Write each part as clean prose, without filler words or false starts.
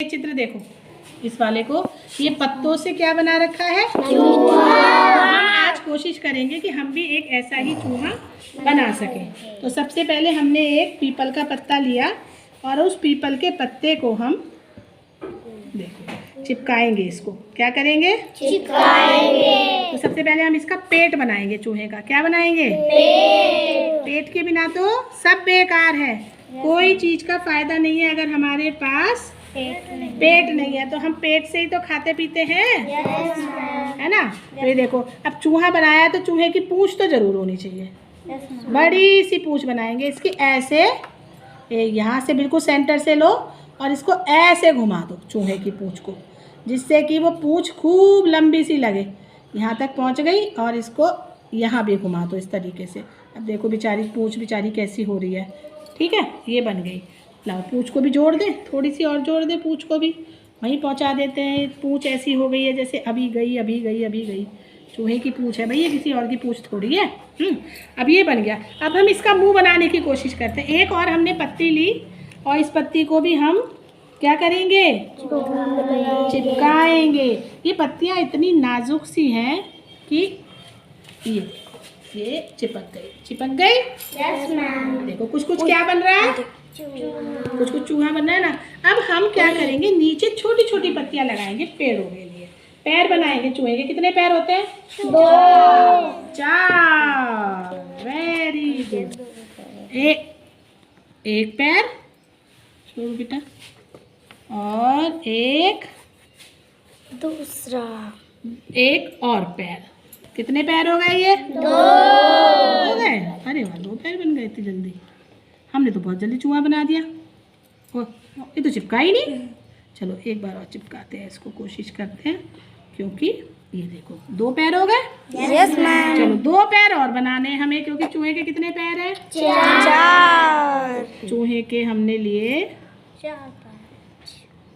चित्र देखो, इस वाले को ये पत्तों से क्या बना रखा है, हम आज कोशिश करेंगे कि हम भी एक ऐसा ही चूहा बना सकें। तो सबसे पहले हमने एक पीपल का पत्ता लिया और उस पीपल के पत्ते को हम देखो चिपकाएंगे। इसको क्या करेंगे, चिपकाएंगे। तो सबसे पहले हम इसका पेट बनाएंगे, चूहे का क्या बनाएंगे, पेट के बिना तो सब बेकार है। कोई चीज का फायदा नहीं है अगर हमारे पास पेट नहीं है। तो हम पेट से ही तो खाते पीते हैं, है ना। तो ये देखो, अब चूहा बनाया तो चूहे की पूंछ तो जरूर होनी चाहिए। बड़ी सी पूंछ बनाएंगे इसकी, ऐसे यहाँ से बिल्कुल सेंटर से लो और इसको ऐसे घुमा दो चूहे की पूंछ को, जिससे कि वो पूंछ खूब लंबी सी लगे, यहाँ तक पहुँच गई। और इसको यहाँ भी घुमा दो इस तरीके से। अब देखो बेचारी पूंछ बेचारी कैसी हो रही है। ठीक है, ये बन गई। लाओ पूंछ को भी जोड़ दें, थोड़ी सी और जोड़ दें, पूंछ को भी वहीं पहुँचा देते हैं। पूंछ ऐसी हो गई है जैसे अभी गई अभी गई अभी गई। चूहे की पूंछ है भैया, किसी और की पूंछ थोड़ी है। अब ये बन गया। अब हम इसका मुंह बनाने की कोशिश करते हैं। एक और हमने पत्ती ली और इस पत्ती को भी हम क्या करेंगे, चिपकाएंगे। ये पत्तियाँ इतनी नाजुक सी हैं कि ये चिपक गई। Yes ma'am. देखो कुछ कुछ क्या बन रहा है, कुछ कुछ चूहा बन रहा है ना। अब हम क्या करेंगे, नीचे छोटी छोटी पत्तियां लगाएंगे पेड़ों के लिए। पैर बनाएंगे चूहे के। कितने पैर होते हैं, 2 4। Very good. एक पैर छोड़ो बेटा, और एक दूसरा, एक और पैर। कितने पैर हो गए, ये 2 हो गए। अरे वाह, 2 पैर बन गए इतनी जल्दी। हमने तो बहुत जल्दी चूहा बना दिया। ओ, ये तो चिपका ही नहीं। चलो एक बार और चिपकाते हैं इसको, कोशिश करते हैं, क्योंकि ये देखो 2 पैर हो गए। Yes ma'am. चलो 2 पैर और बनाने हैं हमें, क्योंकि चूहे के कितने पैर हैं, 4। चूहे के हमने लिए 4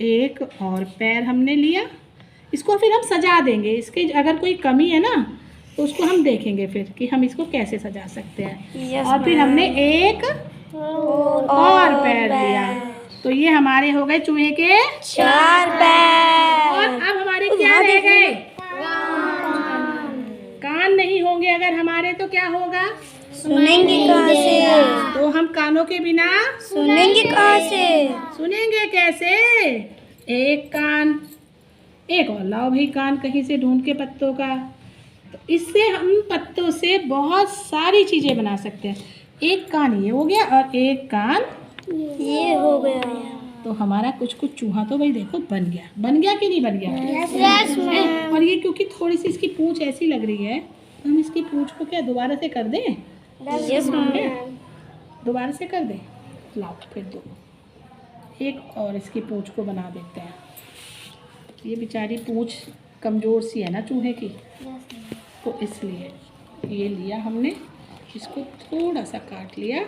एक और पैर हमने लिया। इसको फिर हम सजा देंगे। इसके अगर कोई कमी है ना तो उसको हम देखेंगे फिर कि हम इसको कैसे सजा सकते हैं। और फिर हमने एक और पैर लिया। तो ये हमारे हो गए चूहे के 4 पैर। और अब हमारे क्या रह गए, कान नहीं होंगे अगर हमारे, तो क्या होगा, सुनेंगे कहाँ से, तो हम कानों के बिना सुनेंगे कहाँ से, सुनेंगे कैसे। एक कान, एक और लाओ भाई कान कहीं से ढूंढ के पत्तों का। तो इससे हम पत्तों से बहुत सारी चीज़ें बना सकते हैं। एक कान ये हो गया और एक कान ये हो गया। तो हमारा कुछ कुछ चूहा तो भाई देखो बन गया कि नहीं बन गया। Yes ma'am. और ये क्योंकि थोड़ी सी इसकी पूंछ ऐसी लग रही है, तो हम इसकी पूंछ को क्या दोबारा से कर दें, यस मैम। दोबारा से कर दें। लाओ फिर दो, एक और इसकी पूंछ को बना देते हैं। ये बेचारी पूंछ कमज़ोर सी है ना चूहे की, तो इसलिए ये लिया हमने, इसको थोड़ा सा काट लिया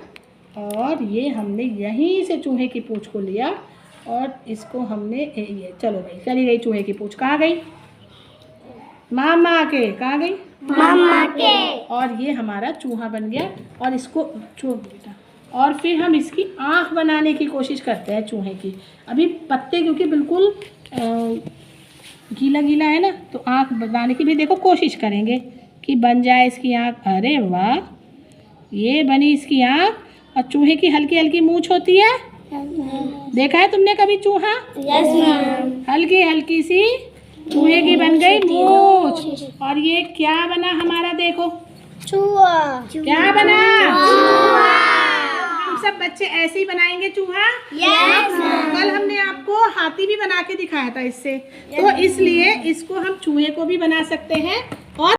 और ये हमने यहीं से चूहे की पूंछ को लिया और इसको हमने ये, चलो भाई चली गई चूहे की पूंछ। कहाँ गई, मामा के, कहाँ गई, मामा के। और ये हमारा चूहा बन गया। और इसको छोड़ दो बेटा। और फिर हम इसकी आँख बनाने की कोशिश करते हैं चूहे की। अभी पत्ते क्योंकि बिल्कुल गीला गीला है ना, तो आँख बनाने की भी देखो कोशिश करेंगे कि बन जाए इसकी आँख। अरे वाह, ये बनी इसकी आँख। और चूहे की हल्की हल्की मूंछ होती है, देखा है तुमने कभी चूहा, यस मैम। हल्की हल्की सी चूहे की बन गई मूंछ। और ये क्या बना हमारा, देखो चूहा। क्या बना, हम सब बच्चे ऐसे ही बनाएंगे चूहा। यस। कल हमने आपको हाथी भी बना के दिखाया था इससे, तो इसलिए इसको हम चूहे को भी बना सकते हैं